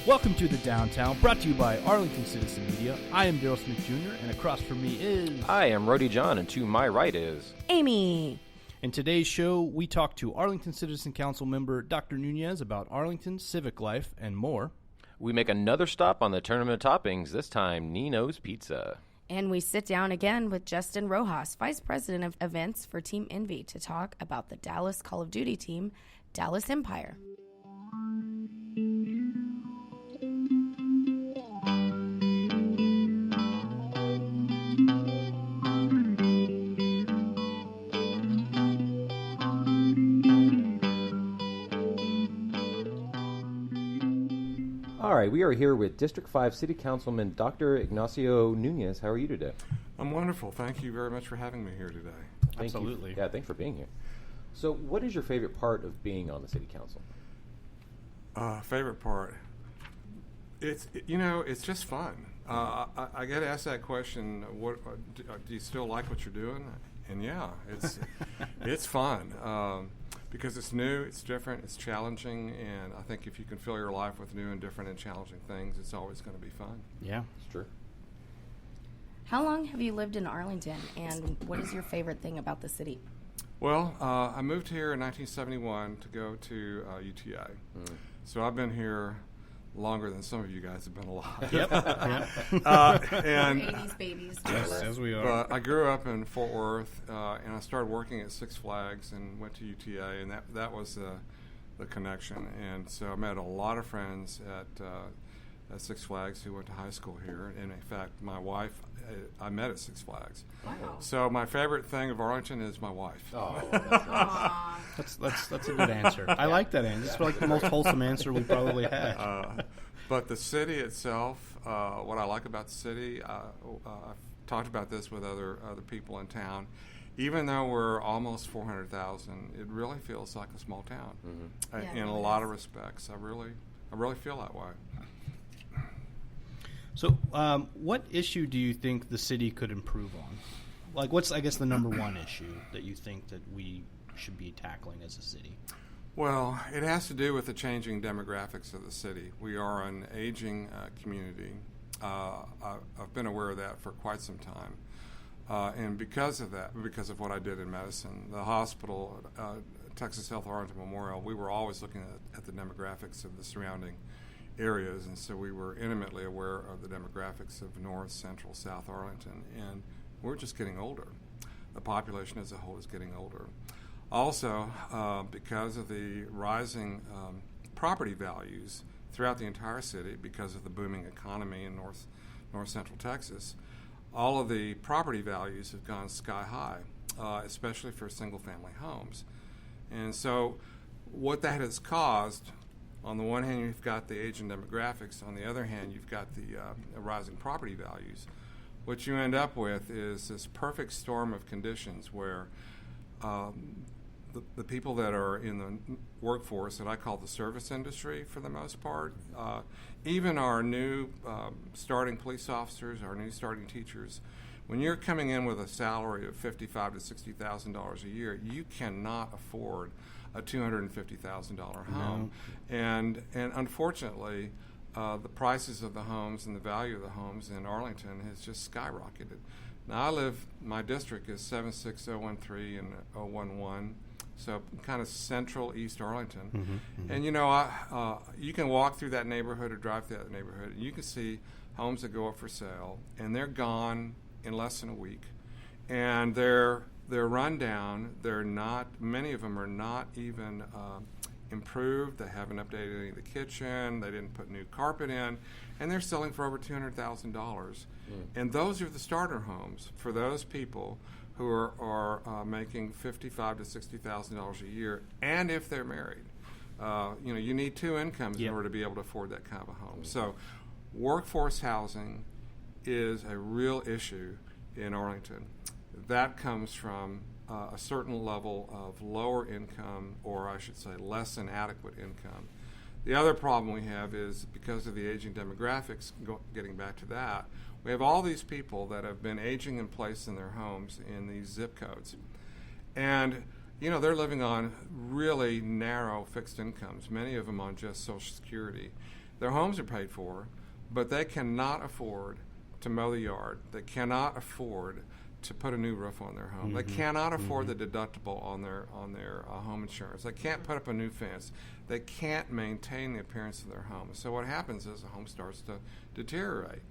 Welcome to the Downtown, brought to you by Arlington Citizen Media. I am Daryl Smith Jr., and across from me is... I am Rody John, and to my right is... Amy. In today's show, we talk to Arlington Citizen Council member Dr. Nuñez about Arlington's civic life and more. We make another stop on the Tournament of Toppings, this time Nino's Pizza. And we sit down again with Justin Rojas, Vice President of Events for Team Envy, to talk about the Dallas Call of Duty team, Dallas Empire. All right, we are here with District 5 City Councilman Dr. Ignacio Nuñez. How are you today? I'm wonderful. Thank you very much for having me here today. Absolutely. Yeah, thanks for being here. So what is your favorite part of being on the City Council? Favorite part? It's just fun. I get asked that question, what do you still like what you're doing? And yeah, it's fun. Because it's new, it's different, it's challenging, and I think if you can fill your life with new and different and challenging things, it's always going to be fun. Yeah, it's true. How long have you lived in Arlington, and what is your favorite thing about the city? Well, I moved here in 1971 to go to UTA. So I've been here longer than some of you guys have been alive. Yep. And 80s babies. Yes, as we are. But I grew up in Fort Worth, and I started working at Six Flags and went to UTA, and that was the connection. And so I met a lot of friends at Six Flags who went to high school here. And in fact, my wife, I met at Six Flags. Wow. So my favorite thing of Arlington is my wife. Oh, That's a good answer. I like that answer. It's like the most wholesome answer we probably had. But the city itself, what I like about the city, I've talked about this with other people in town. Even though we're almost 400,000, it really feels like a small town. Mm-hmm. In a lot of respects. I really feel that way. So, what issue do you think the city could improve on? Like, what's, I guess, the number one issue that you think that we should be tackling as a city? Well, it has to do with the changing demographics of the city. We are an aging community. I've been aware of that for quite some time. And because of that, because of what I did in medicine, the hospital, Texas Health Arlington Memorial, we were always looking at the demographics of the surrounding areas, and so we were intimately aware of the demographics of North, Central, South Arlington, and we're just getting older. The population as a whole is getting older. Also, because of the rising property values throughout the entire city, because of the booming economy in North Central Texas, all of the property values have gone sky high, especially for single-family homes. And so what that has caused, on the one hand, you've got the aging demographics. On the other hand, you've got the rising property values. What you end up with is this perfect storm of conditions where the people that are in the workforce that I call the service industry for the most part, even our new starting police officers, our new starting teachers, when you're coming in with a salary of $55,000 to $60,000 a year, you cannot afford a $250,000 home. And unfortunately, the prices of the homes and the value of the homes in Arlington has just skyrocketed. Now my district is 76013 and 011, so kind of central East Arlington. Mm-hmm. And you can walk through that neighborhood or drive through that neighborhood, and you can see homes that go up for sale, and they're gone in less than a week. And they're run down. They're not. Many of them are not even improved. They haven't updated any of the kitchen. They didn't put new carpet in, and they're selling for over $200,000. And those are the starter homes for those people who are making $55,000 to $60,000 a year, and if they're married. You need two incomes in order to be able to afford that kind of a home. So, workforce housing is a real issue in Arlington. That comes from a certain level of lower income, or I should say less than adequate income. The other problem we have is because of the aging demographics, getting back to that, we have all these people that have been aging in place in their homes in these zip codes. And, they're living on really narrow fixed incomes, many of them on just Social Security. Their homes are paid for, but they cannot afford to mow the yard. They cannot afford to put a new roof on their home. They cannot afford the deductible on their home insurance. They can't put up a new fence. They can't maintain the appearance of their home. So what happens is the home starts to deteriorate,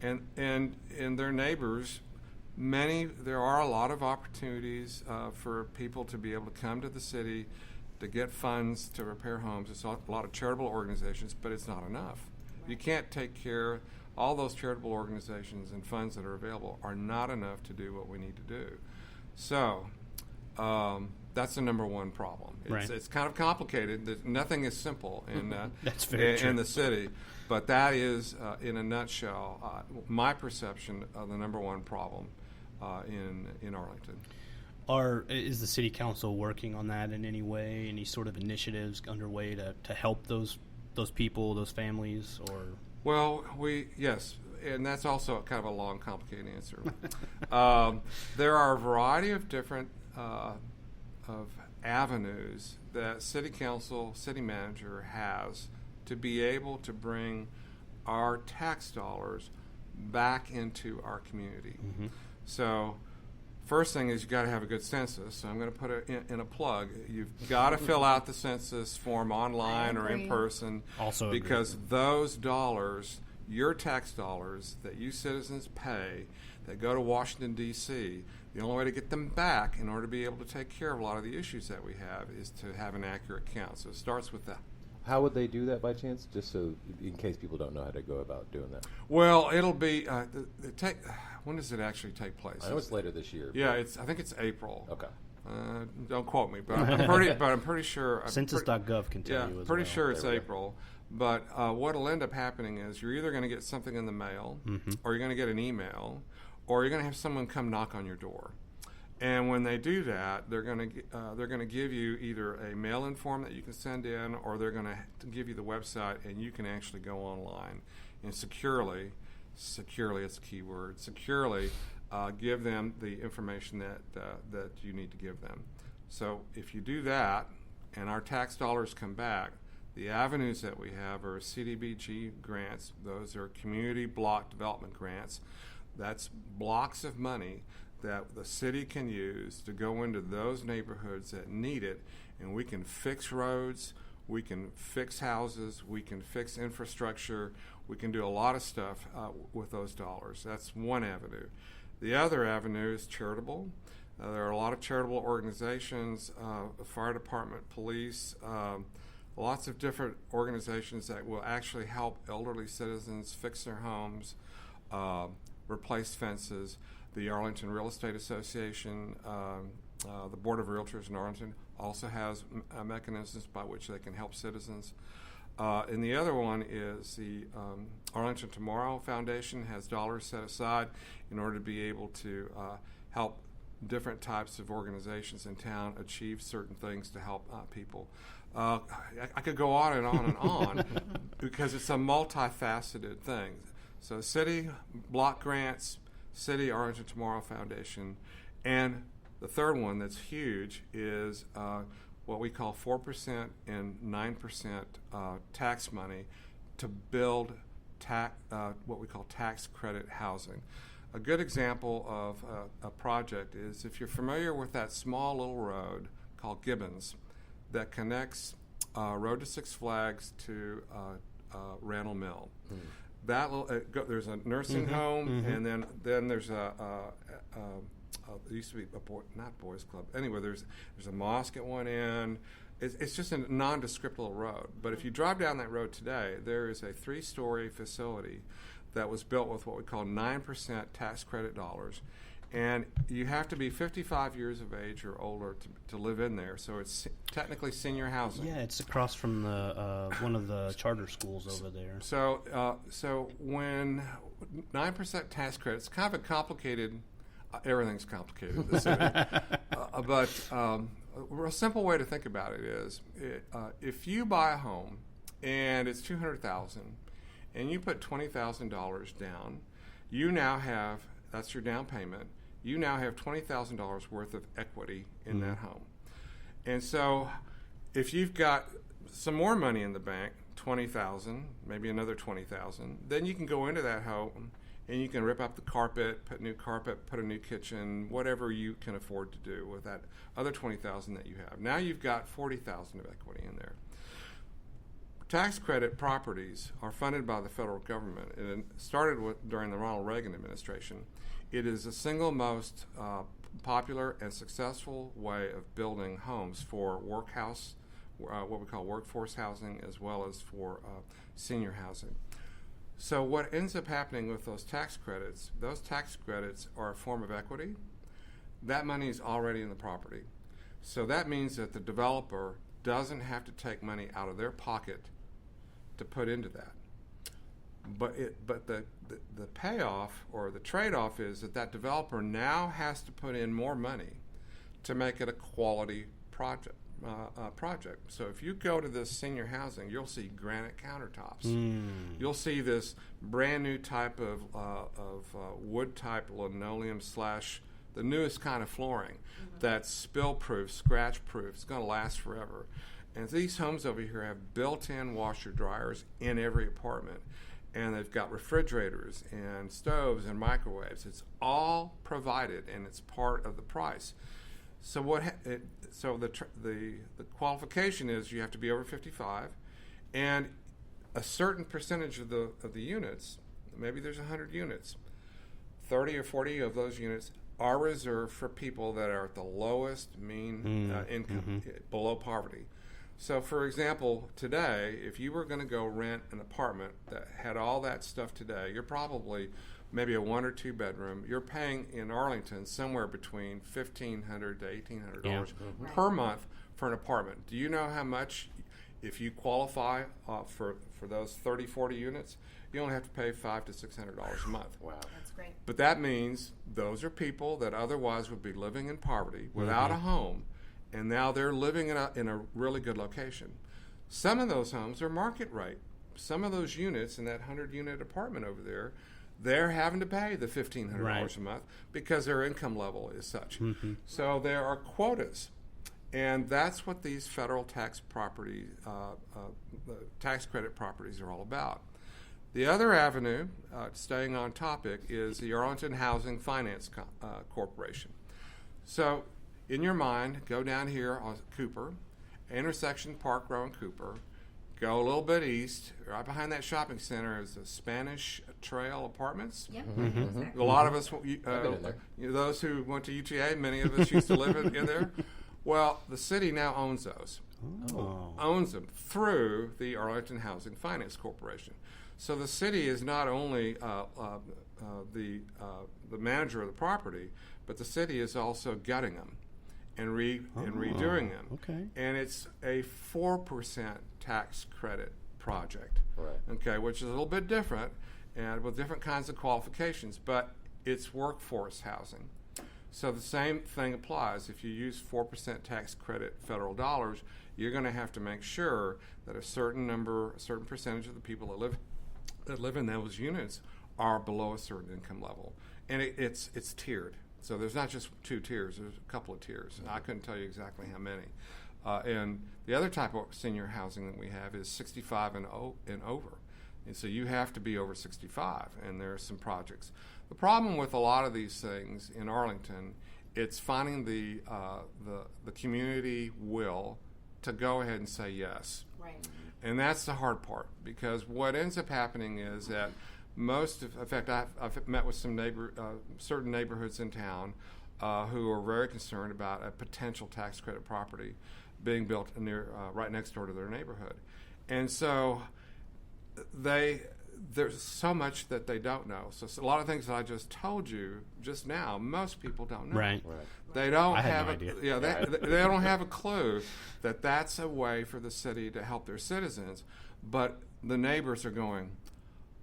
and their neighbors. There are a lot of opportunities for people to be able to come to the city to get funds to repair homes. It's a lot of charitable organizations, but it's not enough. You can't take care. All those charitable organizations and funds that are available are not enough to do what we need to do. So that's the number one problem. It's kind of complicated. Nothing is simple in the city, but that is, in a nutshell, my perception of the number one problem in Arlington. Is the city council working on that in any way? Any sort of initiatives underway to help those people, those families, or? Well, yes, and that's also kind of a long, complicated answer. There are a variety of different of avenues that city council, city manager has to be able to bring our tax dollars back into our community. So first thing is you got to have a good census. So I'm going to put it in a plug. You've got to fill out the census form online or in person. Also because those dollars, your tax dollars that you citizens pay that go to Washington, D.C., the only way to get them back in order to be able to take care of a lot of the issues that we have is to have an accurate count. So it starts with that. How would they do that by chance? Just so, in case people don't know how to go about doing that. Well, it'll be when does it actually take place? I know it's later this year. Yeah, I think it's April. Okay. Don't quote me, but I'm pretty sure. Census.gov can tell you. Pretty sure it's April. But what'll end up happening is you're either going to get something in the mail, or you're going to get an email, or you're going to have someone come knock on your door. And when they do that, they're going to give you either a mail-in form that you can send in, or they're going to give you the website, and you can actually go online and securely, it's a key word, securely give them the information that you need to give them. So if you do that, and our tax dollars come back, the avenues that we have are CDBG grants. Those are community block development grants. That's blocks of money that the city can use to go into those neighborhoods that need it, and we can fix roads, we can fix houses, we can fix infrastructure, we can do a lot of stuff with those dollars. That's one avenue. The other avenue is charitable. There are a lot of charitable organizations, fire department, police, lots of different organizations that will actually help elderly citizens fix their homes, replace fences. The Arlington Real Estate Association, the Board of Realtors in Arlington also has mechanisms by which they can help citizens. And the other one is the Arlington Tomorrow Foundation has dollars set aside in order to be able to help different types of organizations in town achieve certain things to help people. I could go on and on and on because it's a multifaceted thing. So city block grants, City Arlington Tomorrow Foundation, and the third one that's huge is what we call 4% and 9% tax money to build what we call tax credit housing. A good example of a project is if you're familiar with that small little road called Gibbons that connects Road to Six Flags to Randall Mill. That there's a nursing home, and then there's it used to be not boys club. Anyway, there's a mosque at one end. It's just a nondescript little road. But if you drive down that road today, there is a 3-story facility that was built with what we call 9% tax credit dollars. And you have to be 55 years of age or older to live in there, so it's technically senior housing. Yeah, it's across from the one of the charter schools over there. So when 9% tax credit, it's kind of a complicated. Everything's complicated in the city, but a simple way to think about it is, if you buy a home and it's $200,000, and you put $20,000 down, you now have that's your down payment. You now have $20,000 worth of equity in that home. And so if you've got some more money in the bank $20,000, maybe another $20,000. Then you can go into that home and you can rip up the carpet, put new carpet, put a new kitchen, whatever you can afford to do with that other $20,000 that you have. Now you've got $40,000 of equity in there. Tax credit properties are funded by the federal government. It started during the Ronald Reagan administration. It is the single most popular and successful way of building homes for workhouse, what we call workforce housing, as well as for senior housing. So what ends up happening with those tax credits are a form of equity. That money is already in the property. So that means that the developer doesn't have to take money out of their pocket to put into that. But the payoff or the trade-off is that developer now has to put in more money to make it a quality project. So if you go to this senior housing, you'll see granite countertops. You'll see this brand new type of wood type linoleum / the newest kind of flooring that's spill proof, scratch proof. It's going to last forever. And these homes over here have built-in washer dryers in every apartment. And they've got refrigerators and stoves and microwaves. It's all provided, and it's part of the price. So the qualification is you have to be over 55, and a certain percentage of the units, maybe there's 100 units, 30 or 40 of those units are reserved for people that are at the lowest mean income, below poverty. So, for example, today, if you were going to go rent an apartment that had all that stuff today, you're probably maybe a 1 or 2 bedroom. You're paying in Arlington somewhere between $1,500 to $1,800 per month for an apartment. Do you know how much, if you qualify for those 30, 40 units, you only have to pay $500 to $600 a month. Wow. That's great. But that means those are people that otherwise would be living in poverty without a home, and now they're living in a really good location. Some of those homes are market rate. Some of those units in that 100-unit apartment over there, they're having to pay the $1,500 a month because their income level is such. So there are quotas, and that's what these federal tax tax credit properties are all about. The other avenue, staying on topic, is the Arlington Housing Finance Corporation. So in your mind, go down here on Cooper, intersection Park Row and Cooper, go a little bit east. Right behind that shopping center is the Spanish Trail Apartments. Yep. A lot of us, those who went to UTA, many of us used to live in there. Well, the city now owns those. Owns them through the Arlington Housing Finance Corporation. So the city is not only the manager of the property, but the city is also gutting them and redoing them. Okay. And it's a 4% tax credit project. Right. Okay, which is a little bit different and with different kinds of qualifications, but it's workforce housing. So the same thing applies. If you use 4% tax credit federal dollars, you're going to have to make sure that a certain percentage of the people that live in those units are below a certain income level. And it's tiered. So there's not just 2 tiers, there's a couple of tiers. I couldn't tell you exactly how many. And the other type of senior housing that we have is 65 and over. And so you have to be over 65, and there are some projects. The problem with a lot of these things in Arlington, it's finding the community will to go ahead and say yes. Right. And that's the hard part, because what ends up happening is that in fact, I've met with some certain neighborhoods in town who are very concerned about a potential tax credit property being built right next door to their neighborhood. And so there's so much that they don't know. So a lot of things that I just told you just now, most people don't know. Right. They don't I had have no idea. they don't have a clue that that's a way for the city to help their citizens. But the neighbors are going,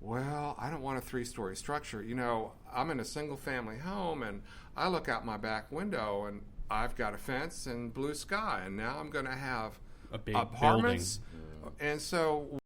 well, I don't want a 3-story structure. You know, I'm in a single-family home, and I look out my back window, and I've got a fence and blue sky, and now I'm going to have A big apartments. building. And so